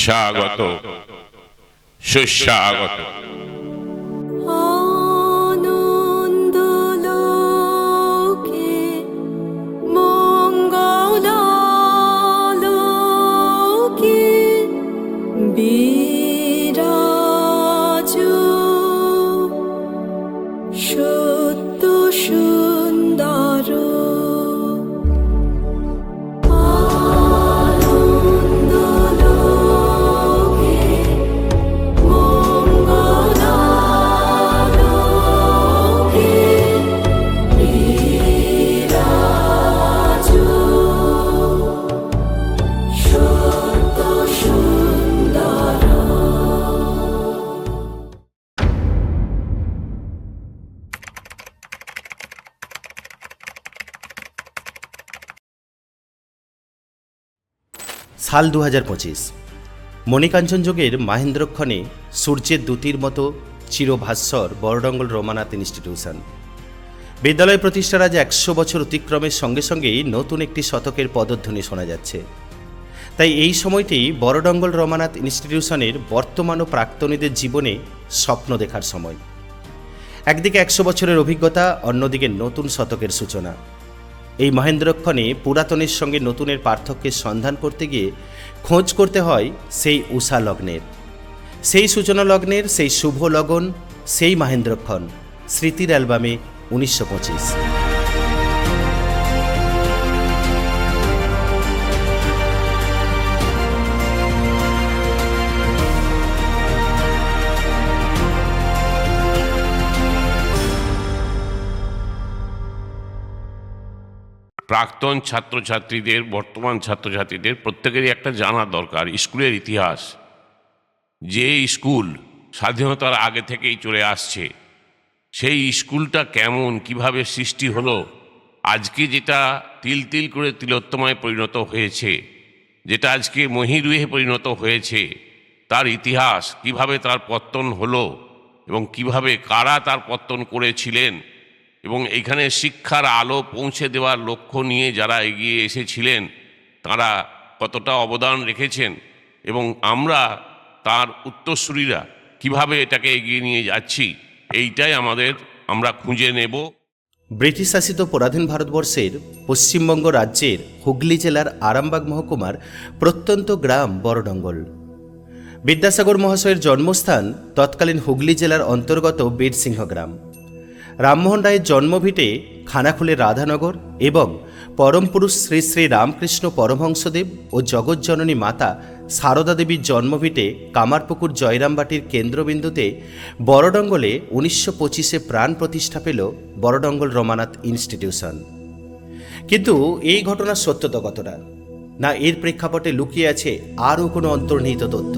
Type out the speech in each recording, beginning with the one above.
স্বাগত সুস্বাগত। আনন্দলোকে মঙ্গললোকে বিরাজো সত্য সুন্দর। সাল 2025। মণিকাঞ্চন যোগের মাহেন্দ্রক্ষণে সূর্যের দ্যুতির মতো চিরভাস্বর বড়ডঙ্গল রমানাথ ইনস্টিটিউশন। বিদ্যালয় প্রতিষ্ঠার আজ 100 বছর অতিক্রমের সঙ্গে সঙ্গেই নতুন একটি শতকের পদধ্বনি শোনা যাচ্ছে। তাই এই সময়টি বড়ডঙ্গল রমানাথ ইনস্টিটিউশনের বর্তমান ও প্রাক্তনীদের জীবনে স্বপ্ন দেখার সময়। একদিকে 100 বছরের অভিজ্ঞতা, অন্যদিকে নতুন শতকের সূচনা। এই মহেন্দ্রক্ষণে পুরাতনের সঙ্গে নতুনের পার্থক্যের সন্ধান করতে গিয়ে খোঁজ করতে হয় সেই উষা লগ্নের, সেই সূচনা লগ্নের, সেই শুভ লগন, সেই মহেন্দ্রক্ষণ স্মৃতির অ্যালবামে 1925। প্রাক্তন ছাত্রছাত্রীদের, বর্তমান ছাত্রছাত্রীদের প্রত্যেকেরই একটা জানা দরকার স্কুলের ইতিহাস। যে স্কুল স্বাধীনতার আগে থেকেই চলে আসছে, সেই স্কুলটা কেমন, কিভাবে সৃষ্টি হলো, আজকে যেটা তিল তিল করে তিলোত্তমায় পরিণত হয়েছে, যেটা আজকে মহিরুহে পরিণত হয়েছে, তার ইতিহাস, কিভাবে তার পত্তন হলো এবং কিভাবে কারা তার পত্তন করেছিলেন, এবং এখানে শিক্ষার আলো পৌঁছে দেওয়ার লক্ষ্য নিয়ে যারা এগিয়ে এসেছিলেন তারা কতটা অবদান রেখেছেন, এবং তার উত্তরসূরিরা কিভাবে এটাকে এগিয়ে নিয়ে যাচ্ছি, এইটাই আমরা খুঁজে নেব। ব্রিটিশ শাসিত পরাধীন ভারতবর্ষের পশ্চিমবঙ্গ রাজ্যের হুগলি জেলার আরামবাগ মহকুমার প্রত্যন্ত গ্রাম বড়ডঙ্গল। বিদ্যাসাগর মহাশয়ের জন্মস্থান তৎকালীন হুগলি জেলার অন্তর্গত বীরসিংহ গ্রাম। রামমোহন রায়ের জন্মভিটে খানাকুলের রাধানগর এবং পরম পুরুষ শ্রী শ্রী রামকৃষ্ণ পরমহংসদেব ও জগজ্জননী মাতা সারদা দেবীর জন্মভিটে কামারপুকুর জয়রামবাটির কেন্দ্রবিন্দুতে বড়ডঙ্গলে 1925-এ প্রাণ প্রতিষ্ঠা পেল বড়ডঙ্গল রমানাথ ইনস্টিটিউশন। কিন্তু এই ঘটনার সত্যতা কতটা, না এর প্রেক্ষাপটে লুকিয়ে আছে আরও কোনো অন্তর্নিহিত তথ্য?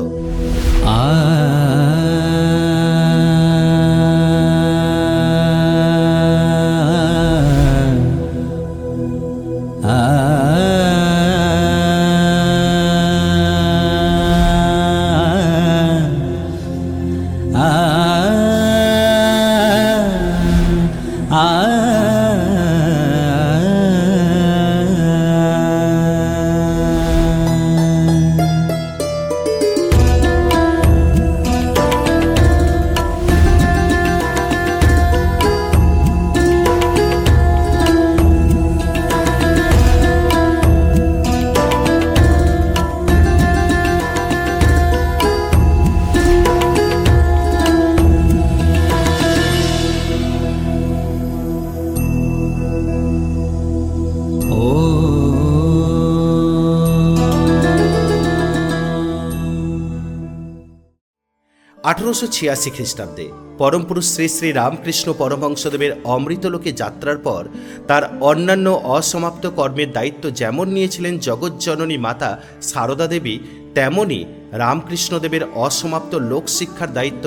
খ্রিস্টাব্দে খ্রিস্টাব্দে পরমপুরুষ শ্রী শ্রী রামকৃষ্ণ পরমহংসদেবের অমৃতলোকে যাত্রার পর তার অন্যান্য অসমাপ্ত কর্মের দায়িত্ব যেমন নিয়েছিলেন জগজ্জননী মাতা সারদা দেবী, তেমনি রামকৃষ্ণদেবের অসমাপ্ত লোকশিক্ষার দায়িত্ব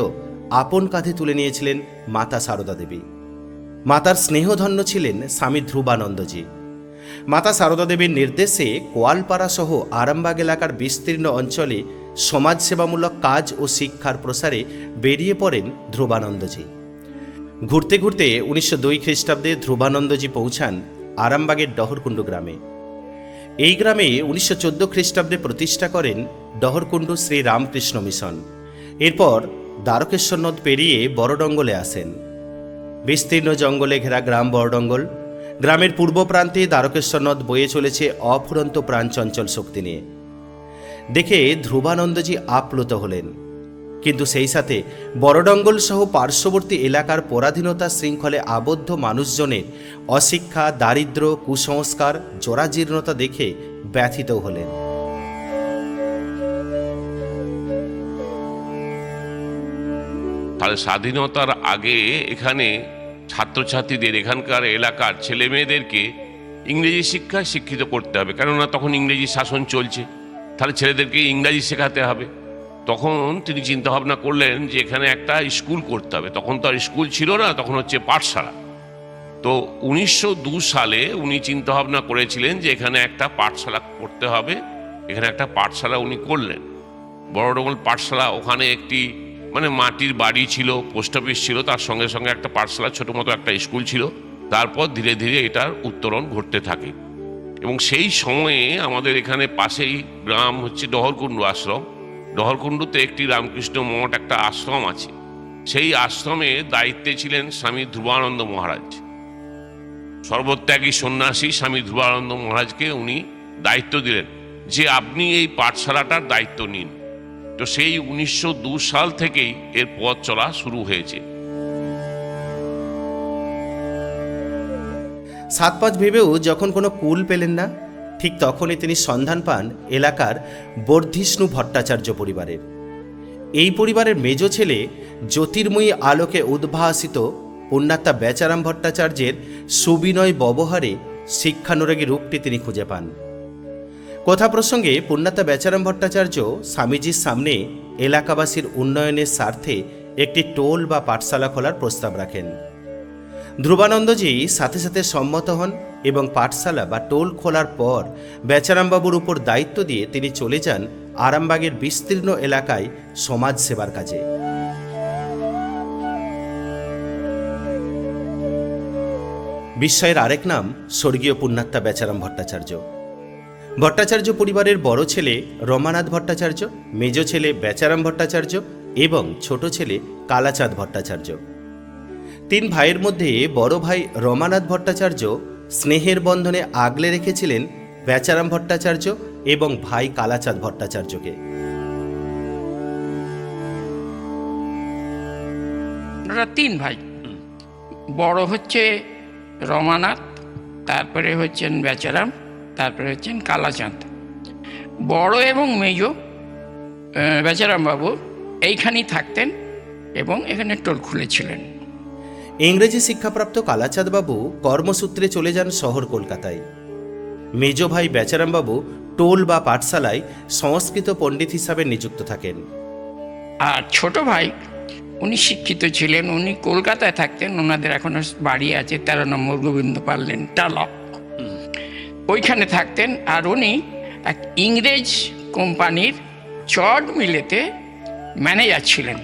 আপন কাঁধে তুলে নিয়েছিলেন মাতা সারদা দেবী। মাতার স্নেহধন্য ছিলেন স্বামী ধ্রুবানন্দজি। মাতা সারদা দেবীর নির্দেশে কোয়ালপাড়া সহ আরামবাগ এলাকার বিস্তীর্ণ অঞ্চলে সমাজসেবামূলক কাজ ও শিক্ষার প্রসারে বেরিয়ে পড়েন ধ্রুবানন্দজি। ঘুরতে ঘুরতে 1902 খ্রিস্টাব্দে ধ্রুবানন্দজি পৌঁছান আরামবাগের ডহরকুণ্ড গ্রামে। এই গ্রামে 1914 খ্রিস্টাব্দে প্রতিষ্ঠা করেন ডহরকুণ্ডু শ্রী রামকৃষ্ণ মিশন। এরপর দ্বারকেশ্বর নদ পেরিয়ে বড়ডঙ্গলে আসেন। বিস্তীর্ণ জঙ্গলে ঘেরা গ্রাম বড়ডঙ্গল। গ্রামের পূর্ব প্রান্তে দ্বারকেশ্বর নদ বয়ে চলেছে অফুরন্ত প্রাণচঞ্চল শক্তি নিয়ে। দেখে ধ্রুবানন্দজি আপ্লুত হলেন। কিন্তু সেই সাথে বড়ডঙ্গল সহ পার্শ্ববর্তী এলাকার পরাধীনতা শৃঙ্খলে আবদ্ধ মানুষজনের অশিক্ষা, দারিদ্র্য, কুসংস্কার, জরাজীর্ণতা দেখে ব্যথিত হলেন। তাহলে স্বাধীনতার আগে এখানে ছাত্রছাত্রীদের, এখানকার এলাকার ছেলে মেয়েদেরকে ইংরেজি শিক্ষায় শিক্ষিত করতে হবে, কেননা তখন ইংরেজি শাসন চলছে। তাহলে ছেলেদেরকে ইংরাজি শেখাতে হবে। তখন তিনি চিন্তা ভাবনা করলেন যে এখানে একটা স্কুল করতে হবে। তখন তো আর স্কুল ছিল না, তখন হচ্ছে পাঠশালা। তো 1902 সালে উনি চিন্তা ভাবনা করেছিলেন যে এখানে একটা পাঠশালা করতে হবে। এখানে একটা পাঠশালা উনি করলেন, বড়ডঙ্গল পাঠশালা। ওখানে একটি মাটির বাড়ি ছিল, পোস্ট অফিস ছিল, তার সঙ্গে সঙ্গে একটা পাঠশালা, ছোটো মতো একটা স্কুল ছিল। তারপর ধীরে ধীরে এটার উত্তরণ ঘটতে থাকে। এবং সেই সময়ে আমাদের এখানে পাশেই গ্রাম হচ্ছে ডহরকুণ্ডু আশ্রম। ডহরকুণ্ডুতে একটি রামকৃষ্ণ মঠ, একটা আশ্রম আছে। সেই আশ্রমে দায়িত্বে ছিলেন স্বামী ধ্রুবানন্দ মহারাজ। সর্বত্যাগী সন্ন্যাসী স্বামী ধ্রুবানন্দ মহারাজকে উনি দায়িত্ব দিলেন যে আপনি এই পাঠশালাটার দায়িত্ব নিন। তো সেই 1902 সাল থেকেই এর পথ চলা শুরু হয়েছে। 7-5 ভেবেও যখন কোনো কুল পেলেন না, ঠিক তখনই তিনি সন্ধান পান এলাকার বর্ধিষ্ণু ভট্টাচার্য পরিবারের। এই পরিবারের মেজ ছেলে জ্যোতির্ময়ী আলোকে উদ্ভাসিত পুণ্যাত্মা বেচারাম ভট্টাচার্যের সুবিনয় ব্যবহারে শিক্ষানুরাগী রূপটি তিনি খুঁজে পান। কথা প্রসঙ্গে পুণ্যাত্মা বেচারাম ভট্টাচার্য স্বামীজির সামনে এলাকাবাসীর উন্নয়নের স্বার্থে একটি টোল বা পাঠশালা খোলার প্রস্তাব রাখেন। ধ্রুবানন্দজি সাথে সাথে সম্মত হন এবং পাঠশালা বা টোল খোলার পর বেচারামবাবুর উপর দায়িত্ব দিয়ে তিনি চলে যান আরামবাগের বিস্তীর্ণ এলাকায় সমাজ সেবার কাজে। বিস্ময়ের আরেক নাম স্বর্গীয় পুণ্যাত্মা বেচারাম ভট্টাচার্য। ভট্টাচার্য পরিবারের বড় ছেলে রমানাথ ভট্টাচার্য, মেজ ছেলে বেচারাম ভট্টাচার্য এবং ছোট ছেলে কালাচাঁদ ভট্টাচার্য। 3 ভাইয়ের মধ্যে বড় ভাই রমানাথ ভট্টাচার্য স্নেহের বন্ধনে আগলে রেখেছিলেন বেচারাম ভট্টাচার্য এবং ভাই কালাচাঁদ ভট্টাচার্যকে। ওরা 3 ভাই। বড় হচ্ছে রমানাথ, তারপরে হচ্ছেন বেচারাম, তারপরে হচ্ছেন কালাচাঁদ। বড় এবং মেজ বেচারাম বাবু এইখানেই থাকতেন এবং এখানে টোল খুলেছিলেন। ইংরেজি শিক্ষাপ্রাপ্ত কালাচাঁদ বাবু কর্মসূত্রে চলে যান শহর কলকাতায়। মেজ ভাই বেচারাম বাবু টোল বা পাঠশালায় সংস্কৃত পণ্ডিত হিসাবে নিযুক্ত থাকেন। আর ছোট ভাই উনি শিক্ষিত ছিলেন, উনি কলকাতায় থাকতেন। ওনাদের এখনো বাড়ি আছে 13 নম্বর গোবিন্দপাল লেন, টালক, ওইখানে থাকতেন। আর উনি এক ইংরেজ কোম্পানির চট মিলেতে ম্যানেজার ছিলেন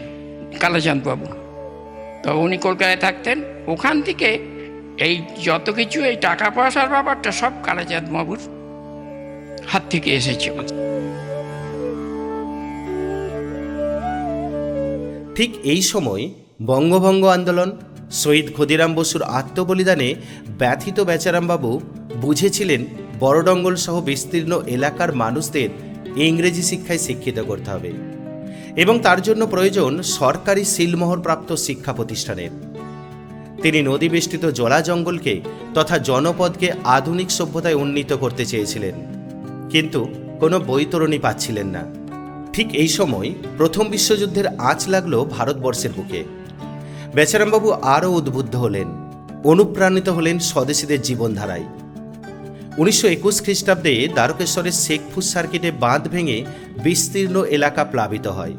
কালাচাঁদ বাবু। তো উনি কলকাতায় থাকতেন। ওখান থেকে এই যত কিছু এই টাকা পয়সার ব্যাপারটা সব কালাচাঁদ বাবুর হাত থেকে এসেছে। ঠিক এই সময় বঙ্গভঙ্গ আন্দোলন, শহীদ ক্ষুদিরাম বসুর আত্মবলিদানে ব্যথিত বেচারামবাবু বুঝেছিলেন বড়ডঙ্গল সহ বিস্তীর্ণ এলাকার মানুষদের ইংরেজি শিক্ষায় শিক্ষিত করতে হবে এবং তার জন্য প্রয়োজন সরকারি সিলমোহরপ্রাপ্ত শিক্ষা প্রতিষ্ঠানের। তিনি নদী বেষ্টিত জলা জঙ্গলকে তথা জনপদকে আধুনিক সভ্যতায় উন্নীত করতে চেয়েছিলেন, কিন্তু কোনো বৈতরণী পাচ্ছিলেন না। ঠিক এই সময় প্রথম বিশ্বযুদ্ধের আঁচ লাগলো ভারতবর্ষের বুকে। বেচারামবাবু আরও উদ্বুদ্ধ হলেন, অনুপ্রাণিত হলেন স্বদেশীদের জীবনধারায়। 1921 খ্রিস্টাব্দে দ্বারকেশ্বরের শেখপুর সার্কিটে বাঁধ ভেঙে বিস্তীর্ণ এলাকা প্লাবিত হয়।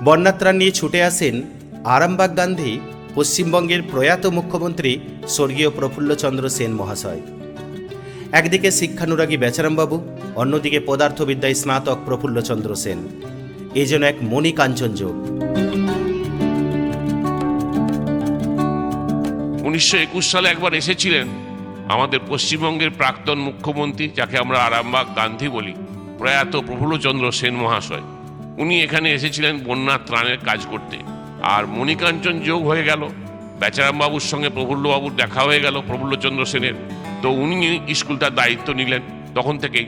বন্যাত্রাণ নিয়ে ছুটে আসেন আরামবাগ গান্ধী, পশ্চিমবঙ্গের প্রয়াত মুখ্যমন্ত্রী স্বর্গীয় প্রফুল্লচন্দ্র সেন মহাশয়। একদিকে শিক্ষানুরাগী বেচারামবাবু, অন্যদিকে পদার্থবিদ্যায় স্নাতক প্রফুল্লচন্দ্র সেন। এ যেন এক মণিকাঞ্চন যোগ। 1921 সালে একবার এসেছিলেন আমাদের পশ্চিমবঙ্গের প্রাক্তন মুখ্যমন্ত্রী, যাকে আমরা আরামবাগ গান্ধী বলি, প্রয়াত প্রফুল্লচন্দ্র সেন মহাশয়, উনি এখানে এসেছিলেন বন্যা ত্রাণের কাজ করতে। আর মণিকাঞ্চন যোগ হয়ে গেল, বেচারামবাবুর সঙ্গে প্রফুল্লবাবুর দেখা হয়ে গেল প্রফুল্লচন্দ্র সেনের। তো উনি স্কুলটার দায়িত্ব নিলেন। তখন থেকেই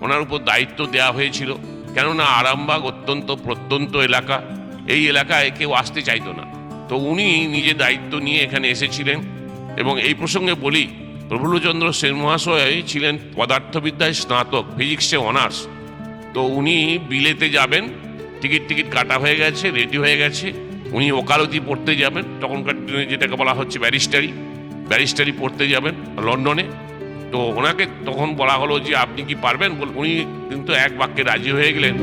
ওনার উপর দায়িত্ব দেওয়া হয়েছিল, কেননা আরামবাগ অত্যন্ত প্রত্যন্ত এলাকা, এই এলাকায় কেউ আসতে চাইতো না। তো উনি নিজে দায়িত্ব নিয়ে এখানে এসেছিলেন। এবং এই প্রসঙ্গে বলি, প্রফুল্লচন্দ্র সেন মহাশয় ছিলেন পদার্থবিদ্যায় স্নাতক, ফিজিক্সে অনার্স। তো উনি বিলেতে যাবেন, টিকিট কাটা হয়ে গেছে, রেডি হয়ে গেছে। উনি ওকালতি পড়তে যাবেন, তখনকার দিনে যেটাকে বলা হচ্ছে ব্যারিস্টারি পড়তে যাবেন লন্ডনে। তো ওনাকে তখন বলা হলো যে আপনি কি পারবেন, উনি কিন্তু এক বাক্যে রাজি হয়ে গেলেন।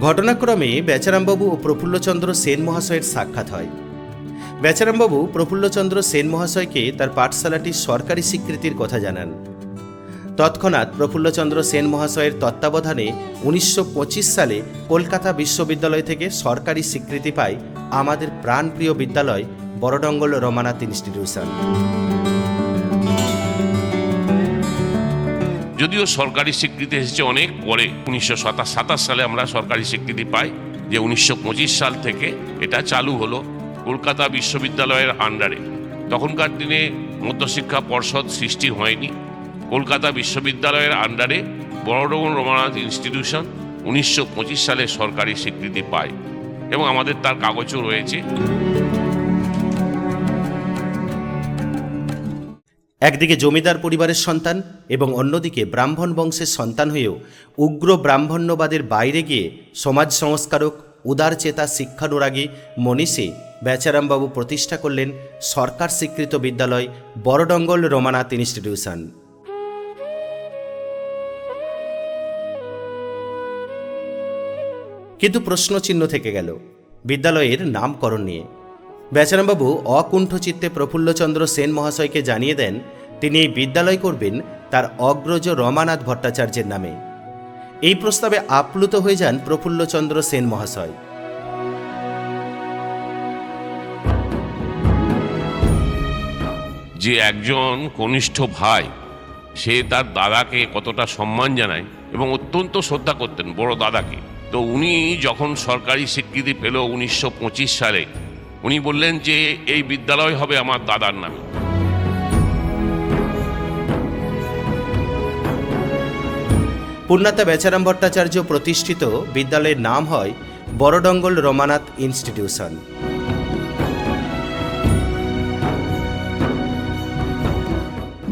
ঘটনাক্রমে বেচারামবাবু ও প্রফুল্লচন্দ্র সেন মহাশয়ের সাক্ষাৎ হয়। বেচারামবাবু প্রফুল্লচন্দ্র সেন মহাশয়কে তার পাঠশালাটির সরকারি স্বীকৃতির কথা জানান। তৎক্ষণাৎ প্রফুল্লচন্দ্র সেন মহাশয়ের তত্ত্বাবধানে 1925 সালে কলকাতা বিশ্ববিদ্যালয় থেকে সরকারি স্বীকৃতি পায় আমাদের প্রাণপ্রিয় বিদ্যালয় বড়ডঙ্গল রমানাথ ইনস্টিটিউশন। যদিও সরকারি স্বীকৃতি এসেছে অনেক পরে, 1927 সালে আমরা সরকারি স্বীকৃতি পাই, যে 1925 সাল থেকে এটা চালু হলো কলকাতা বিশ্ববিদ্যালয়ের আন্ডারে। তখনকার দিনে মধ্যশিক্ষা পর্ষদ সৃষ্টি হয়নি। কলকাতা বিশ্ববিদ্যালয়ের আন্ডারে বড়ডঙ্গল রমানাথ ইনস্টিটিউশন 1925 সালে সরকারি স্বীকৃতি পায় এবং আমাদের তার কাগজও রয়েছে। একদিকে জমিদার পরিবারের সন্তান এবং অন্যদিকে ব্রাহ্মণ বংশের সন্তান হয়েও উগ্র ব্রাহ্মণ্যবাদের বাইরে গিয়ে সমাজ সংস্কারক, উদারচেতা, শিক্ষানুরাগী মনীষী বেচারামবাবু প্রতিষ্ঠা করলেন সরকার স্বীকৃত বিদ্যালয় বড়ডঙ্গল রমানাথ ইনস্টিটিউশন। কিন্তু প্রশ্নচিহ্ন থেকে গেল বিদ্যালয়ের নামকরণ নিয়ে। বেচারামবাবু অকুণ্ঠ চিত্তে প্রফুল্লচন্দ্র সেন মহাশয়কে জানিয়ে দেন তিনি এই বিদ্যালয় করবেন তার অগ্রজ রমানাথ ভট্টাচার্যের নামে। এই প্রস্তাবে আপ্লুত হয়ে যান প্রফুল্লচন্দ্র সেন মহাশয়। যে একজন কনিষ্ঠ ভাই, সে তার দাদাকে কতটা সম্মান জানায় এবং অত্যন্ত শ্রদ্ধা করতেন বড় দাদাকে। তো উনি যখন সরকারি স্বীকৃতি পেল 1925 সালে, উনি বললেন যে এই বিদ্যালয় হবে আমার দাদার নামে। পূর্ণাতা বেচারাম ভট্টাচার্য প্রতিষ্ঠিত বিদ্যালয়ের নাম হয় বড়ডঙ্গল রমানাথ ইনস্টিটিউশন।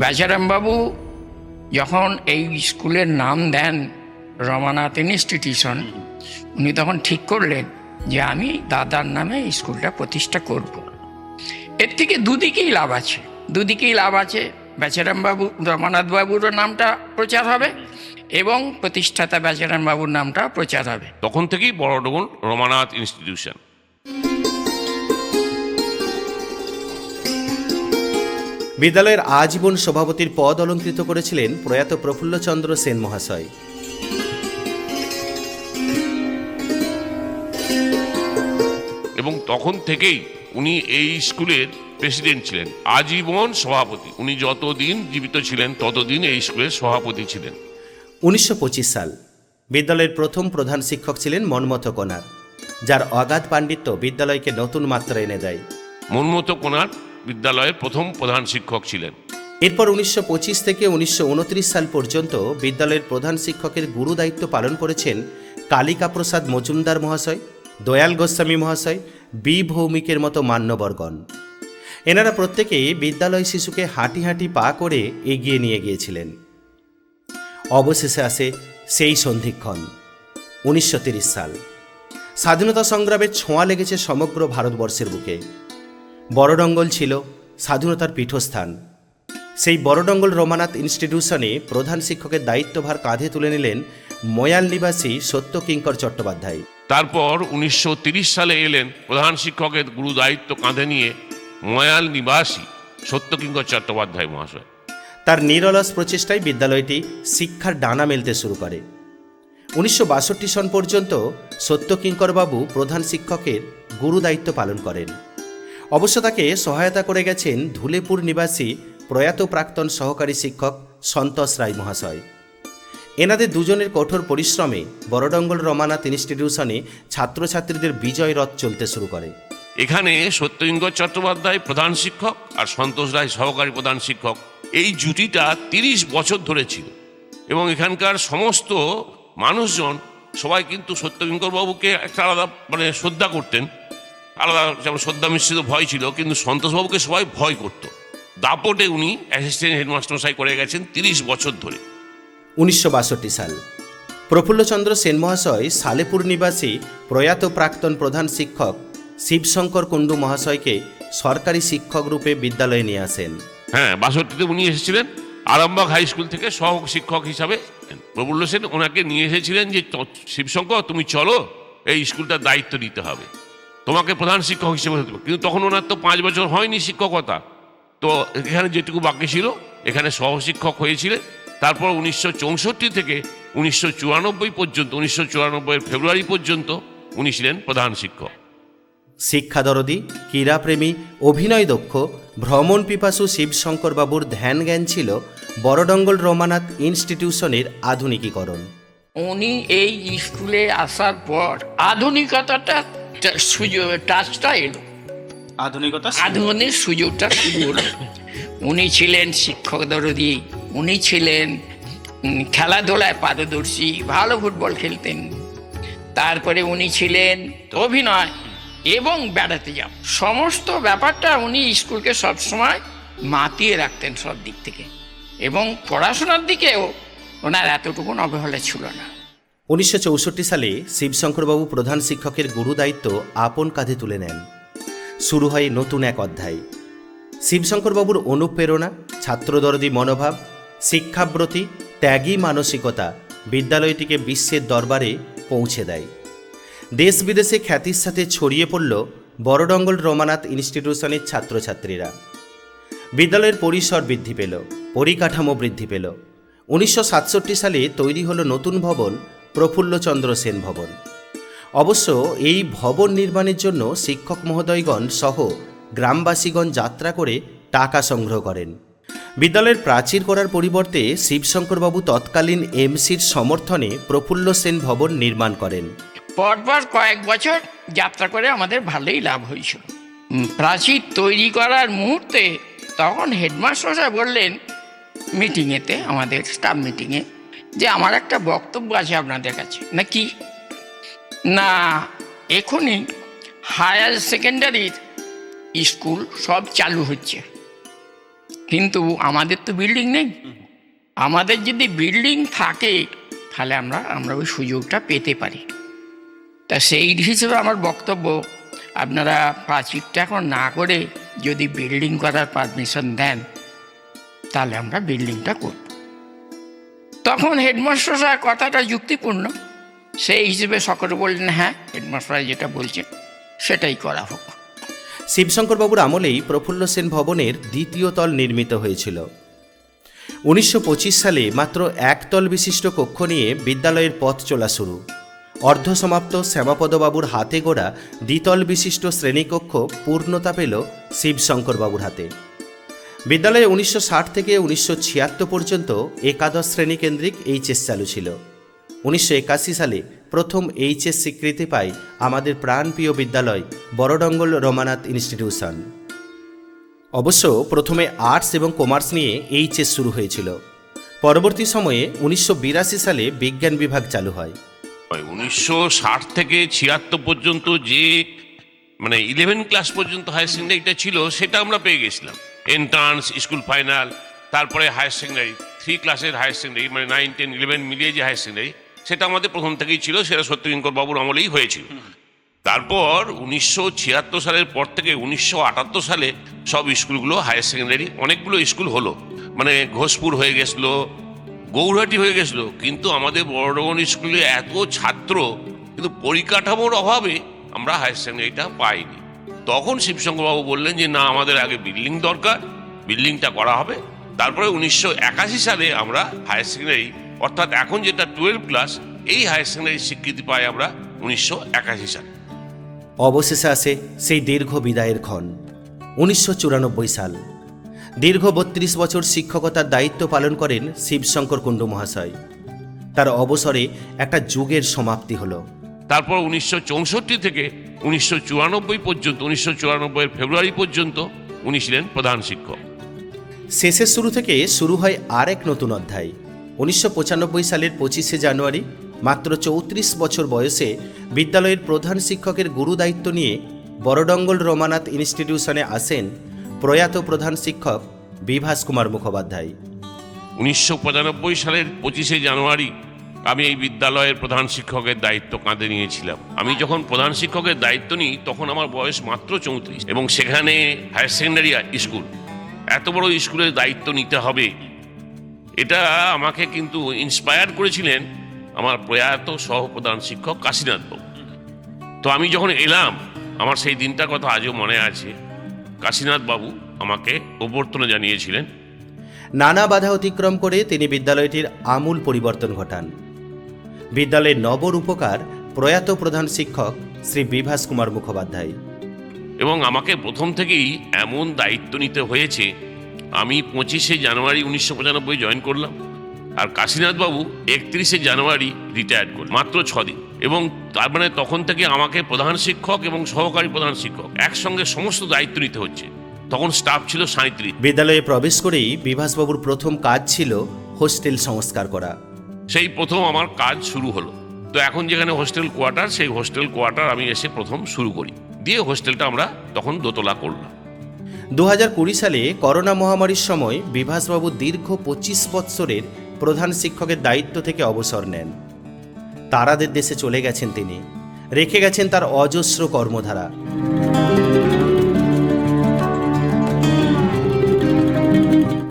বেচারামবাবু যখন এই স্কুলের নাম দেন রমানাথ ইনস্টিটিউশন, উনি তখন ঠিক করলেন যে আমি দাদার নামে স্কুলটা প্রতিষ্ঠা করব। এর থেকে দুদিকেই লাভ আছে। বেচারামবাবু, রমানাথবাবুরও নামটা প্রচার হবে এবং প্রতিষ্ঠাতা বেচারামবাবুর নামটা প্রচার হবে। তখন থেকেই বড়ডঙ্গল রমানাথ ইনস্টিটিউশন। বিদ্যালয়ের আজীবন সভাপতির পদ অলঙ্কৃত করেছিলেন প্রয়াত প্রফুল্লচন্দ্র সেন মহাশয়। এবং তখন থেকেই উনি এই স্কুলের প্রেসিডেন্ট ছিলেন, আজীবন সভাপতি। উনি যতদিন জীবিত ছিলেন ততদিন এই স্কুলের সভাপতি ছিলেন। 1925 সাল বিদ্যালয়ের প্রথম প্রধান শিক্ষক ছিলেন মনমথ কোনার, যার অগাধ পাণ্ডিত্য বিদ্যালয়কে নতুন মাত্রা এনে দেয়। মনমথ কোনার বিদ্যালয়ের প্রথম প্রধান শিক্ষক ছিলেন। এরপর 1925 থেকে 1929 সাল পর্যন্ত বিদ্যালয়ের প্রধান শিক্ষকের গুরু দায়িত্ব পালন করেছেন কালিকা প্রসাদ মজুমদার মহাশয়, দয়াল গোস্বামী মহাশয়, বি ভৌমিকের মতো মান্যবরগণ। এনারা প্রত্যেকেই বিদ্যালয় শিশুকে হাঁটি হাঁটি পা করে এগিয়ে নিয়ে গিয়েছিলেন। অবশেষে আসে সেই সন্ধিক্ষণ 1930 সাল। স্বাধীনতা সংগ্রামের ছোঁয়া লেগেছে সমগ্র ভারতবর্ষের বুকে। বড়ডঙ্গল ছিল স্বাধীনতার পীঠস্থান। সেই বড়ডঙ্গল রমানাথ ইনস্টিটিউশনে প্রধান শিক্ষকের দায়িত্বভার কাঁধে তুলে নিলেন ময়াল নিবাসী সত্যকিঙ্কর চট্টোপাধ্যায়। তারপর 1930 সালে এলেন প্রধান শিক্ষকের গুরু দায়িত্ব কাঁধে নিয়ে ময়াল নিবাসী সত্যকিঙ্কর চট্টোপাধ্যায় মহাশয়। তার নিরলস প্রচেষ্টায় বিদ্যালয়টি শিক্ষার ডানা মেলতে শুরু করে। 1962 সন পর্যন্ত সত্যকিঙ্করবাবু প্রধান শিক্ষকের গুরু দায়িত্ব পালন করেন। অবশ্য তাকে সহায়তা করে গেছেন ধুলেপুর নিবাসী প্রয়াত প্রাক্তন সহকারী শিক্ষক সন্তোষ রায় মহাশয়। এনাদের দুজনের কঠোর পরিশ্রমে বড়ডঙ্গল রমানাথ ইনস্টিটিউশনে ছাত্রছাত্রীদের বিজয় রথ চলতে শুরু করে। এখানে সত্যেন্দ্র চট্টোপাধ্যায় প্রধান শিক্ষক আর সন্তোষ রায় সহকারী প্রধান শিক্ষক, এই জুটিটা 30 বছর ধরে ছিল এবং এখানকার সমস্ত মানুষজন সবাই কিন্তু সত্যেন্দ্র বাবুকে একটা আলাদা শ্রদ্ধা করতেন, আলাদা যেমন শ্রদ্ধা মিশ্রিত ভয় ছিল, কিন্তু সন্তোষবাবুকে সবাই ভয় করত। দাপটে উনি অ্যাসিস্ট্যান্ট হেডমাস্টারমশাই করে গেছেন 30 বছর ধরে। 1962 সাল প্রফুল্লচন্দ্র সেন মহাশয় সালেপুর নিবাসী প্রয়াত প্রাক্তন প্রধান শিক্ষক শিবশঙ্কর কুণ্ডু মহাশয়কে সরকারি শিক্ষক রূপে বিদ্যালয়ে নিয়ে আসেন। হ্যাঁ, 62-তে উনি এসেছিলেন আরামবাগ হাই স্কুল থেকে সহ শিক্ষক হিসাবে। প্রফুল্ল সেন ওনাকে নিয়ে এসেছিলেন যে শিবশঙ্কর তুমি চলো, এই স্কুলটার দায়িত্ব নিতে হবে, তোমাকে প্রধান শিক্ষক হিসেবে হতে হবে। কিন্তু তখন ওনার তো 5 বছর হয়নি শিক্ষকতা, তো এখানে যেটুকু বাকি ছিল এখানে সহশিক্ষক হয়েছিলেন। তারপর 1964 থেকে 1994 পর্যন্ত, 1994 ফেব্রুয়ারি পর্যন্ত উনি ছিলেন প্রধান শিক্ষক। শিক্ষাদরদী, ক্রীড়াপ্রেমী, অভিনয় দক্ষ, ভ্রমণ পিপাসু শিবশঙ্কর বাবুর ধ্যান জ্ঞান ছিল বড়ডঙ্গল রমানাথ ইনস্টিটিউশনের আধুনিকীকরণ। উনি এই স্কুলে আসার পর আধুনিকতাটা টাচটা এলো, আধুনিক সুযোগটা শুরু হলো। উনি ছিলেন শিক্ষক দরদি, উনি ছিলেন খেলাধুলায় পারদর্শী, ভালো ফুটবল খেলতেন। তারপরে উনি ছিলেন অভিনয় এবং বেড়াতে যাওয়া, সমস্ত ব্যাপারটা উনি স্কুলকে সবসময় মাতিয়ে রাখতেন সব দিক থেকে, এবং পড়াশোনার দিকেও ওনার এতটুকু অবহেলা ছিল না। 1964 সালে শিবশঙ্করবাবু প্রধান শিক্ষকের গুরু দায়িত্ব আপন কাঁধে তুলে নেন। শুরু হয় নতুন এক অধ্যায়। শিবশঙ্করবাবুর অনুপ্রেরণা, ছাত্রদরদী মনোভাব, শিক্ষাব্রতী, ত্যাগী মানসিকতা বিদ্যালয়টিকে বিশ্বের দরবারে পৌঁছে দেয়। দেশ বিদেশে খ্যাতির সাথে ছড়িয়ে পড়ল বড়ডঙ্গল রমানাথ ইনস্টিটিউশনের ছাত্রছাত্রীরা। বিদ্যালয়ের পরিসর বৃদ্ধি পেল, পরিকাঠামো বৃদ্ধি পেল। 1967 সালে তৈরি হলো নতুন ভবন, প্রফুল্লচন্দ্র সেন ভবন। অবশ্য এই ভবন নির্মাণের জন্য শিক্ষক মহোদয়গণ সহ গ্রামবাসীগণ যাত্রা করে টাকা সংগ্রহ করেন। বিদ্যালয়ের প্রাচীর করার পরিবর্তে শিবশঙ্করবাবু তৎকালীন এমসির সমর্থনে প্রফুল্ল সেন ভবন নির্মাণ করেন। পরপর কয়েক বছর যাত্রা করে আমাদের ভালোই লাভ হয়েছিল। প্রাচীর তৈরি করার মুহূর্তে তখন হেডমাস্টার সাহেব বললেন মিটিংয়েতে, আমাদের স্টাফ মিটিংয়ে, যে আমার একটা বক্তব্য আছে আপনাদের কাছে। নাকি না, এখনই হায়ার সেকেন্ডারির স্কুল সব চালু হচ্ছে, কিন্তু আমাদের তো বিল্ডিং নেই। আমাদের যদি বিল্ডিং থাকে তাহলে আমরা ওই সুযোগটা পেতে পারি। তা সেই হিসেবে আমার বক্তব্য, আপনারা প্রাচীরটা এখন না করে যদি বিল্ডিং করার পারমিশন দেন তাহলে আমরা বিল্ডিংটা করব। তখন হেডমাস্টার সাহেব কথাটা যুক্তিপূর্ণ, সেই হিসেবে সকলে বললেন হ্যাঁ, হেডমাস্টার যেটা বলছেন সেটাই করা হোক। শিবশঙ্করবাবুর আমলেই প্রফুল্ল সেন ভবনের দ্বিতীয় তল নির্মিত হয়েছিল। 1925 সালে মাত্র একতল বিশিষ্ট কক্ষ নিয়ে বিদ্যালয়ের পথ চলা শুরু। অর্ধসমাপ্ত শ্যামাপদবাবুর হাতে গড়া দ্বিতল বিশিষ্ট শ্রেণীকক্ষ পূর্ণতা পেল শিবশঙ্করবাবুর হাতে। বিদ্যালয়ে 1960 থেকে 1976 পর্যন্ত একাদশ শ্রেণী কেন্দ্রিক এইচএস চালু ছিল। 1981 সালে প্রথম এইচএস স্বীকৃতি পায় আমাদের প্রাণপ্রিয় বিদ্যালয় বড়ডঙ্গল রমানাথ ইনস্টিটিউশন। অবশ্য প্রথমে আর্টস এবং কমার্স নিয়ে এইচএস শুরু হয়েছিল। পরবর্তী সময়ে 1982 সালে বিজ্ঞান বিভাগ চালু হয়। 1960 থেকে 76 পর্যন্ত যে 11 ক্লাস পর্যন্ত হায়ার সেকেন্ডারিটা ছিল সেটা আমরা পেয়ে গেছিলাম। এন্ট্রান্স, স্কুল ফাইনাল, তারপরে হায়ার সেকেন্ডারি 3 ক্লাসের হায়ার সেকেন্ডারি, 9, 10, 11 মিলিয়ে যে হায়ার সেকেন্ডারি, সেটা আমাদের প্রথম থেকেই ছিল। সেটা সত্যেন্দ্র বাবুর আমলেই হয়েছিল। তারপর 1976 সালের পর থেকে 1978 সালে সব স্কুলগুলো হায়ার সেকেন্ডারি, অনেকগুলো স্কুল হলো, ঘোষপুর হয়ে গেছিলো, গৌরহাটি হয়ে গেছিলো, কিন্তু আমাদের বড়ডঙ্গল স্কুলে এত ছাত্র, কিন্তু পরিকাঠামোর অভাবে আমরা হায়ার সেকেন্ডারিটা পাইনি। তখন শিবশঙ্করবাবু বললেন যে না, আমাদের আগে বিল্ডিং দরকার, বিল্ডিংটা করা হবে। তারপরে 1981 সালে আমরা হায়ার সেকেন্ডারি, অর্থাৎ এখন যেটা 12 ক্লাস, এই হায়ার সেকেন্ডারি স্বীকৃতি পাই আমরা 1981 সালে। অবশেষে আসে সেই দীর্ঘ বিদায়ের ক্ষণ। 1994 সাল। দীর্ঘ 32 বছর শিক্ষকতার দায়িত্ব পালন করেন শিবশঙ্কর কুণ্ডু মহাশয়। তার অবসরে একটা যুগের সমাপ্তি হলো। তারপর 1964 থেকে 1994 পর্যন্ত, 1994 ফেব্রুয়ারি পর্যন্ত উনি ছিলেন প্রধান শিক্ষক। শেষের শুরু থেকে শুরু হয় আর এক নতুন অধ্যায়। 1995 সালের 25শে জানুয়ারি মাত্র 34 বছর বয়সে বিদ্যালয়ের প্রধান শিক্ষকের গুরু দায়িত্ব নিয়ে বড়ডঙ্গল রমানাথ ইনস্টিটিউশনে আসেন প্রয়াত প্রধান শিক্ষক বিভাস কুমার মুখোপাধ্যায়। 1995 সালের 25শে জানুয়ারি আমি এই বিদ্যালয়ের প্রধান শিক্ষকের দায়িত্ব কাঁধে নিয়েছিলাম। আমি যখন প্রধান শিক্ষকের দায়িত্ব নিই তখন আমার বয়স মাত্র 34, এবং সেখানে হায়ার সেকেন্ডারি স্কুল, এত বড় স্কুলের দায়িত্ব নিতে হবে, এটা আমাকে কিন্তু ইন্সপায়ার করেছিলেন আমার প্রয়াত সহপ্রধান শিক্ষক কাশীনাথ বাবু। তো আমি যখন এলাম, আমার সেই দিনটার কথা আজও মনে আছে। কাশীনাথ বাবু আমাকে অভ্যর্থনা জানিয়েছিলেন। নানা বাধা অতিক্রম করে তিনি বিদ্যালয়টির আমূল পরিবর্তন ঘটান। বিদ্যালয়ের নবরূপকার প্রয়াত প্রধান শিক্ষক শ্রী বিভাস কুমার মুখোপাধ্যায়। এবং আমাকে প্রথম থেকেই এমন দায়িত্ব নিতে হয়েছে। আমি 25শে জানুয়ারি 1995 জয়েন করলাম, আর কাশীনাথ বাবু 31শে জানুয়ারি রিটায়ার্ড করলেন, মাত্র 6 দিন। এবং তার মানে তখন থেকে আমাকে প্রধান শিক্ষক এবং সহকারী প্রধান শিক্ষক একসঙ্গে সমস্ত দায়িত্ব নিতে হচ্ছে। তখন স্টাফ ছিল 37। বিদ্যালয়ে প্রবেশ করেই বিভাসবাবুর প্রথম কাজ ছিল হোস্টেল সংস্কার করা। সেই প্রথম আমার কাজ শুরু হলো। তো এখন যেখানে হোস্টেল কোয়ার্টার, সেই হোস্টেল কোয়ার্টার আমি এসে প্রথম শুরু করি, দিয়ে হোস্টেলটা আমরা তখন দোতলা করলাম। 2020 সালে করোনা মহামারীর সময় বিভাসবাবু দীর্ঘ 25 বৎসরের প্রধান শিক্ষকের দায়িত্ব থেকে অবসর নেন। তারাদের দেশে চলে গেছেন তিনি, রেখে গেছেন তার অজস্র কর্মধারা।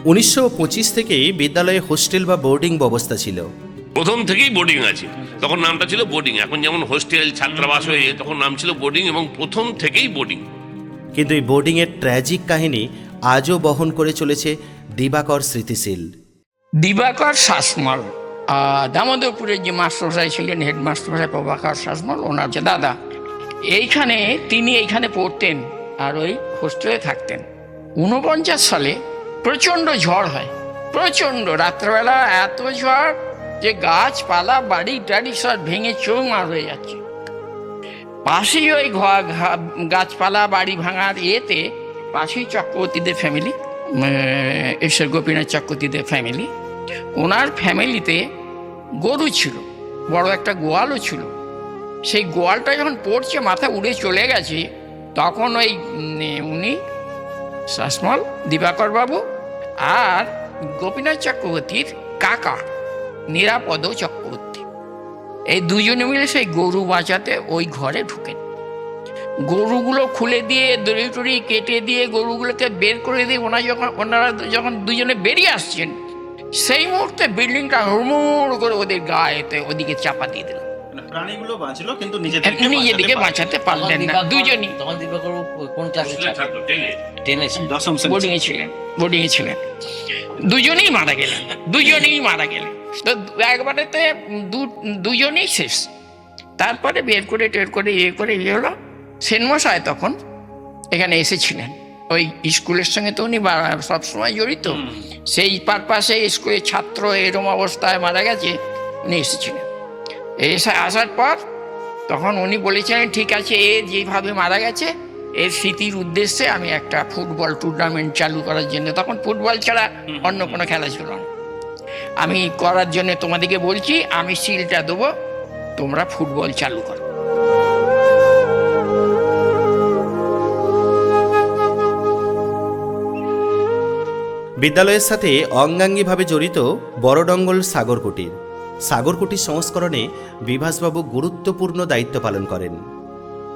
1925 থেকেই বিদ্যালয়ে হোস্টেল বা বোর্ডিং ব্যবস্থা ছিল। প্রথম থেকেই বোর্ডিং আছে, তখন নামটা ছিল বোর্ডিং। এখন যেমন হোস্টেল ছাত্রাবাস হয়ে, তখন নাম ছিল বোর্ডিং, এবং প্রথম থেকেই বোর্ডিং। কিন্তু এই বোর্ডিংয়ের ট্র্যাজিক কাহিনী আজও বহন করে চলেছে দিবাকর স্মৃতিশীল। দিবাকর শাসমল, দামোদরপুরের যে মাস্টারমশাই ছিলেন, হেডমাস্টারমশাই প্রভাকর শাসমল, ওনার যে দাদা, তিনি এইখানে পড়তেন আর ওই হোস্টেলে থাকতেন। 49 সালে প্রচণ্ড ঝড় হয়, প্রচণ্ড রাত্রেবেলা এত ঝড় যে গাছপালা বাড়ি টাড়ি সব ভেঙে চৌমার হয়ে যাচ্ছে। পাশেই ওই গাছপালা বাড়ি ভাঙার এতে পাশেই চক্রবর্তীদের ফ্যামিলি, ঈশ্বর গোপীনাথ চক্রবর্তীদের ফ্যামিলি। ওনার ফ্যামিলিতে গরু ছিল, বড় একটা গোয়ালও ছিল। সেই গোয়ালটা যখন পড়ছে, মাথা উড়ে চলে গেছে, তখন ওই উনি শাসমল, দিবাকর বাবু আর গোপীনাথ চক্রবর্তীর কাকা নিরাপদ চক্রবর্তী, এই দুজনে মিলে সেই গরু বাঁচাতে ওই ঘরে ঢুকেন। গরুগুলো খুলে দিয়ে দড়ি টড়ি কেটে দিয়ে গরুগুলোকে বের করে দিয়ে ওনারা যখন দুজনে বেরিয়ে আসছেন, সেই মুহূর্তে বিল্ডিংটা হুড়মুড় করে ওদের গায়েতে ওদিকে চাপা দিয়ে দিল। প্রাণীগুলো বাঁচলো কিন্তু নিজেদিকে বাঁচাতে পারলেন না দুজনই। বোর্ডিংয়ে ছিলেন, দুজনেই মারা গেলেন। তো একবারেতে দুজনেই শেষ। তারপরে বের করে টের করে ইয়ে হলো। সেনমশাই তখন এখানে এসেছিলেন, ওই স্কুলের সঙ্গে তো উনি সবসময় জড়িত। সেই পারপাসে স্কুলের ছাত্র এরকম অবস্থায় মারা গেছে, উনি এসেছিলেন। আসার পর তখন উনি বলেছিলেন, ঠিক আছে, এ যেভাবে মারা গেছে এর স্মৃতির উদ্দেশ্যে আমি একটা ফুটবল টুর্নামেন্ট চালু করার জন্য, তখন ফুটবল ছাড়া অন্য কোনো খেলা ছিল না, আমি করার জন্য তোমাদেরকে বলছি, আমি সিলটা দেবো, তোমরা ফুটবল চালু করো। বিদ্যালয়ের সাথে অঙ্গাঙ্গিভাবে জড়িত বড়ডঙ্গল সাগরকুটির। সাগরকুটির সংস্করণে বিভাসবাবু গুরুত্বপূর্ণ দায়িত্ব পালন করেন।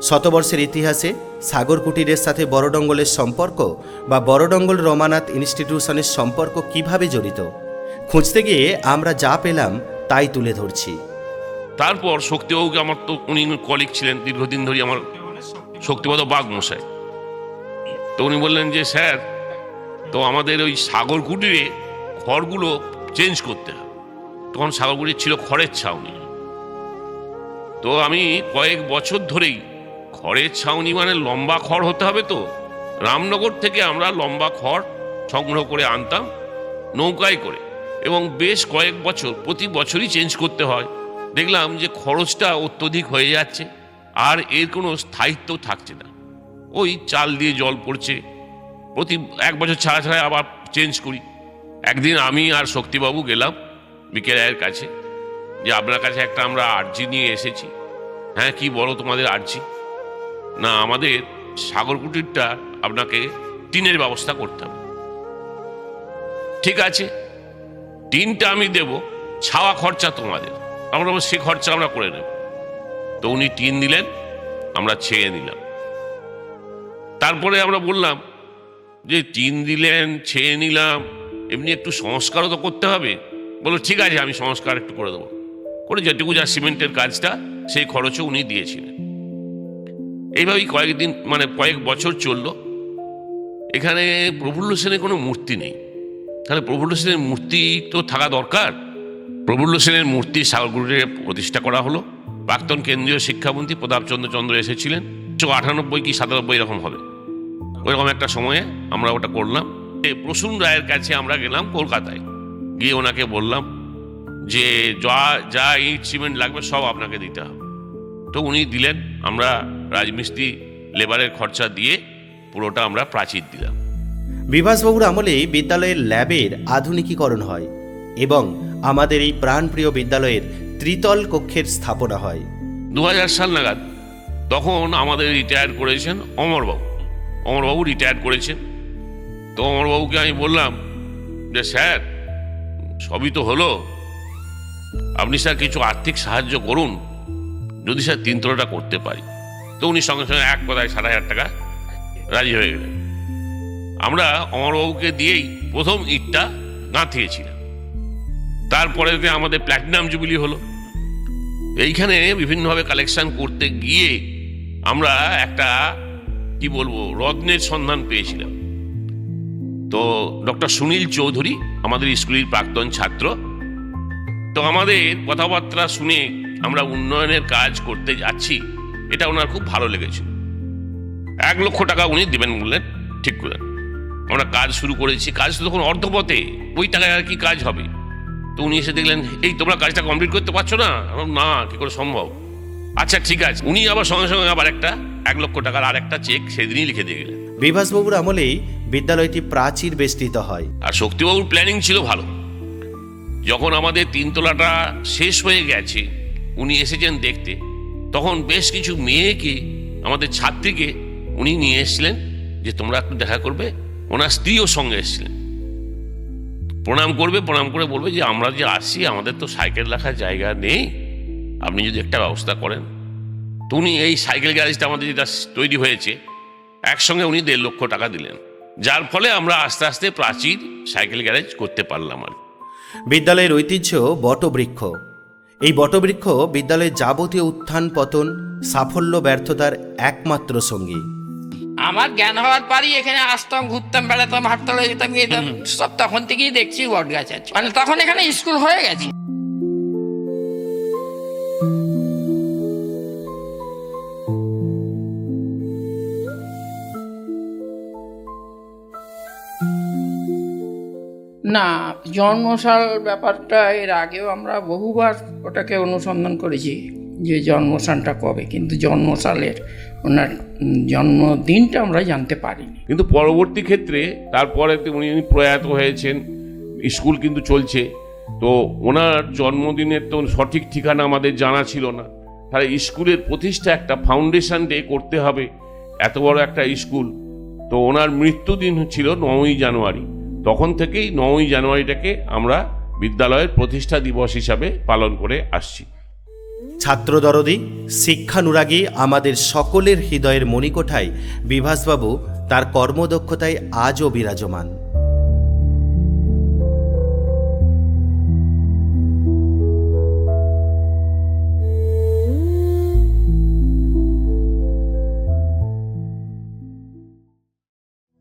শতবর্ষের ইতিহাসে সাগরকুটিরের সাথে বড়ডঙ্গলের সম্পর্ক বা বড়ডঙ্গল রমানাথ ইনস্টিটিউশনের সম্পর্ক কিভাবে জড়িত, খুঁজতে গিয়ে আমরা যা পেলাম তাই তুলে ধরছি। তারপর শক্তিবাবুকে, আমার তো উনি কলিগ ছিলেন দীর্ঘদিন ধরে, আমার শক্তিপদ বাঘ মশাই, তো উনি বললেন যে স্যার, তো আমাদের ওই সাগরকুটিরে ঘরগুলো চেঞ্জ করতে হবে। তখন সাগরকুটির ছিল খড়ের ছাউনি। তো আমি কয়েক বছর ধরেই, খড়ের ছাউনি মানে লম্বা খড় হতে হবে, তো রামনগর থেকে আমরা লম্বা খড় সংগ্রহ করে আনতাম নৌকায় করে, এবং বেশ কয়েক বছর প্রতি বছরই চেঞ্জ করতে হয়। দেখলাম যে খরচটা অত্যধিক হয়ে যাচ্ছে, আর এর কোনো স্থায়িত্ব থাকছে না। ওই চাল দিয়ে জল পড়ছে, প্রতি এক বছর ছাড়া ছাড়া আবার চেঞ্জ করি। একদিন আমি আর শক্তিবাবু গেলাম বিকেলের কাছে, যে আপনার কাছে একটা আমরা আর্জি নিয়ে এসেছি। হ্যাঁ, কি বলো তোমাদের আর্জি? না, আমাদের সাগর কুটিরটা আপনাকে টিনের ব্যবস্থা করতে হবে। ঠিক আছে, টিনটা আমি দেব, ছাওয়া খরচা তোমাদের। আমরা সে খরচা আমরা করে নেব। তো উনি টিন দিলেন, আমরা ছেয়ে নিলাম। তারপরে আমরা বললাম যে টিন দিলেন, ছেয়ে নিলাম, এমনি একটু সংস্কারও তো করতে হবে। বললো ঠিক আছে, আমি সংস্কার একটু করে দেবো। করে যেটুকু যা সিমেন্টের কাজটা সেই খরচও উনি দিয়েছিলেন। এইভাবেই কয়েক বছর চলল। এখানে প্রফুল্ল সেনের কোনো মূর্তি নেই। তাহলে প্রফুল্ল সেনের মূর্তি তো থাকা দরকার। প্রফুল্ল সেনের মূর্তি সাগরকুটিরে প্রতিষ্ঠা করা হলো। প্রাক্তন কেন্দ্রীয় শিক্ষামন্ত্রী প্রতাপচন্দ্র চন্দ্র এসেছিলেন, 98 কি 97 এরকম হবে, ওইরকম একটা সময়ে আমরা ওটা করলাম। প্রসূন রায়ের কাছে আমরা গেলাম কলকাতায়, গিয়ে ওনাকে বললাম যে যা ইট সিমেন্ট লাগবে সব আপনাকে দিতে হবে। তো উনি দিলেন। আমরা রাজমিস্ত্রি লেবারের খরচা দিয়ে পুরোটা আমরা প্রাচীর দিলাম। বিভাসবাবুর আমলে বিদ্যালয়ের ল্যাবের আধুনিকীকরণ হয় এবং আমাদের এই প্রাণপ্রিয় বিদ্যালয়ের ত্রিতল কক্ষের স্থাপনা হয়। 2000 সাল নাগাদ, তখন আমাদের রিটায়ার করেছেন অমরবাবু রিটায়ার করেছেন। তো অমরবাবুকে আমি বললাম যে স্যার, সবই তো হলো, আপনি স্যার কিছু আর্থিক সাহায্য করুন, যদি স্যার তিনতলাটা করতে পারি। তো উনি সঙ্গে সঙ্গে এক কথায় 60,000 টাকা রাজি হয়ে গেলেন। আমরা অমরবাবুকে দিয়েই প্রথম ইটটা গাঁথিয়েছিলাম। তারপরে আমাদের প্ল্যাটিনাম জুবিলি হলো। এইখানে বিভিন্নভাবে কালেকশন করতে গিয়ে আমরা একটা রত্নের সন্ধান পেয়েছিলাম। তো ডক্টর সুনীল চৌধুরী আমাদের স্কুলের প্রাক্তন ছাত্র। তো আমাদের কথাবার্তা শুনে আমরা উন্নয়নের কাজ করতে যাচ্ছি, এটা ওনার খুব ভালো লেগেছে। 1 লক্ষ টাকা উনি দেবেন বললেন, ঠিক করলেন। আমরা কাজ শুরু করেছি। কাজ তো তখন অর্ধপথে, ওই টাকায় আর কি কাজ হবে। তো উনি এসে দেখলেন, এই তোমরা কাজটা কমপ্লিট করতে পারছো না? না, কি করে সম্ভব? আচ্ছা ঠিক আছে। উনি আবার সঙ্গে সঙ্গে আবার 1 লক্ষ টাকার আর একটা চেক সেদিনই লিখে দিয়ে গেলেন। বিভাসবাবুর আমলেই বিদ্যালয়টি প্রাচীর বেষ্টিত হয়। আর শক্তিবাবুর প্ল্যানিং ছিল ভালো। যখন আমাদের 3তলাটা শেষ হয়ে গেছে, উনি এসেছেন দেখতে, তখন বেশ কিছু মেয়েকে, আমাদের ছাত্রীকে উনি নিয়ে এসেছিলেন যে তোমরা একটু দেখা করবে। ওনার স্ত্রীও সঙ্গে এসেছিলেন। প্রণাম করে বলবে যে আমরা যে আসছি, আমাদের তো সাইকেল রাখার জায়গা নেই, আপনি যদি একটা ব্যবস্থা করেন। তো উনি এই সাইকেল গ্যারেজটা আমাদের যেটা তৈরি হয়েছে, একসঙ্গে উনি 1.5 লক্ষ টাকা দিলেন, যার ফলে আমরা আস্তে আস্তে প্রাচীর সাইকেল গ্যারেজ করতে পারলাম। আর বিদ্যালয়ের ঐতিহ্য বটবৃক্ষ। এই বটবৃক্ষ বিদ্যালয়ের যাবতীয় উত্থান পতন, সাফল্য ব্যর্থতার একমাত্র সঙ্গী। আমার জ্ঞান হওয়ার পরই এখানে আসতাম, ঘুরতাম, বেড়াতাম, হাটতলা যেতাম, যেতাম, সব তখন থেকেই দেখছি বট গাছ আছে। মানে তখন এখানে স্কুল হয়ে গেছে। না, জন্মসাল ব্যাপারটা এর আগেও আমরা বহুবার ওটাকে অনুসন্ধান করেছি যে জন্মসালটা কবে, কিন্তু জন্মসালের ওনার জন্মদিনটা আমরা জানতে পারিনি। কিন্তু পরবর্তী ক্ষেত্রে তারপরে উনি প্রয়াত হয়েছেন, স্কুল কিন্তু চলছে। তো ওনার জন্মদিনের তো সঠিক ঠিকানা আমাদের জানা ছিল না। তাহলে স্কুলের প্রতিষ্ঠা, একটা ফাউন্ডেশন ডে করতে হবে, এত বড় একটা স্কুল। তো ওনার মৃত্যুদিন ছিল 9ই জানুয়ারি। তখন থেকেই 9ই জানুয়ারিটাকে আমরা বিদ্যালয়ের প্রতিষ্ঠা দিবস হিসাবে পালন করে আসছি। ছাত্রদরদী, শিক্ষানুরাগী আমাদের সকলের হৃদয়ের মণিকোঠায় বিভাসবাবু তার কর্মদক্ষতায় আজও বিরাজমান।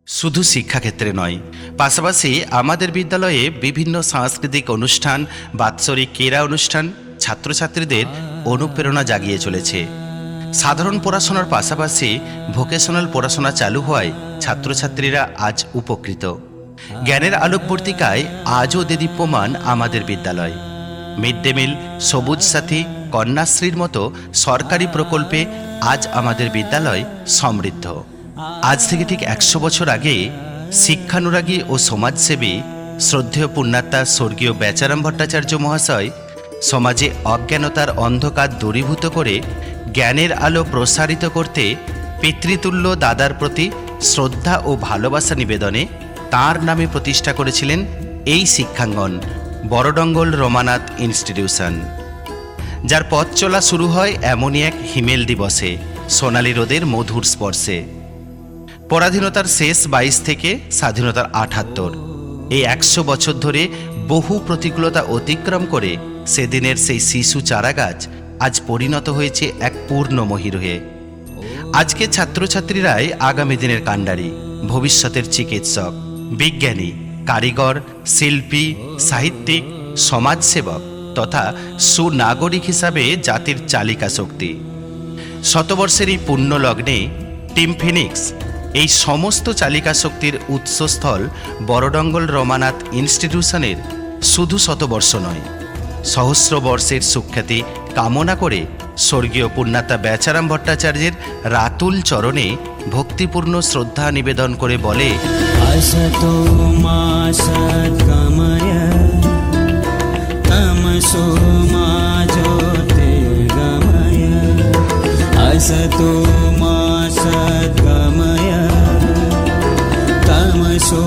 শুধু শিক্ষাক্ষেত্রে নয়, পাশাপাশি আমাদের বিদ্যালয়ে বিভিন্ন সাংস্কৃতিক অনুষ্ঠান, বাৎসরিক ক্রীড়া অনুষ্ঠান ছাত্রছাত্রীদের অনুপ্রেরণা জাগিয়ে চলেছে। সাধারণ পড়াশোনার পাশাপাশি ভোকেশনাল পড়াশোনা চালু হওয়ায় ছাত্রছাত্রীরা আজ উপকৃত। জ্ঞানের আলোকবর্তিকায় আজও দেদীপ্যমান আমাদের বিদ্যালয়। মিড ডে মিল, সবুজ সাথী, কন্যাশ্রীর মতো সরকারি প্রকল্পে আজ আমাদের বিদ্যালয় সমৃদ্ধ। আজ থেকে ঠিক 100 বছর আগে শিক্ষানুরাগী ও সমাজসেবী শ্রদ্ধেয় পুণ্যাত্মা স্বর্গীয় বেচারাম ভট্টাচার্য মহাশয় সমাজে অজ্ঞানতার অন্ধকার দূরীভূত করে জ্ঞানের আলো প্রসারিত করতে পিতৃতুল্য দাদার প্রতি শ্রদ্ধা ও ভালোবাসা নিবেদনে তাঁর নামে প্রতিষ্ঠা করেছিলেন এই শিক্ষাঙ্গন বড়ডঙ্গল রমানাথ ইনস্টিটিউশন, যার পথ চলা শুরু হয় এমনই এক হিমেল দিবসে, সোনালী রোদের মধুর স্পর্শে। পরাধীনতার শেষ 22 থেকে স্বাধীনতার 78, এই 100 বছর ধরে বহু প্রতিকূলতা অতিক্রম করে সেদিনের সেই শিশু চারাগাছ আজ পরিণত হয়েছে এক পূর্ণ মহিরুহে। আজকে ছাত্রছাত্রীরাই আগামী দিনের কাণ্ডারি, ভবিষ্যতের চিকিৎসক, বিজ্ঞানী, কারিগর, শিল্পী, সাহিত্যিক, সমাজসেবক তথা সুনাগরিক হিসাবে জাতির চালিকা শক্তি। শতবর্ষের এই পুণ্য লগ্নে টিম ফিনিক্স এই সমস্ত চালিকা শক্তির উৎসস্থল বড়ডঙ্গল রমানাথ ইনস্টিটিউশনের শুধু শতবর্ষ নয়, সহস্র বর্ষের সুখ্যাতি কামনা করে স্বর্গীয় পুণ্যাত্মা বেচারাম ভট্টাচার্যের রাতুল চরণে ভক্তিপূর্ণ শ্রদ্ধা নিবেদন করে বলে, असतो मा सद्गमय तमसो मा ज्योतिर्गमय असतो मा सद्गमय तमसो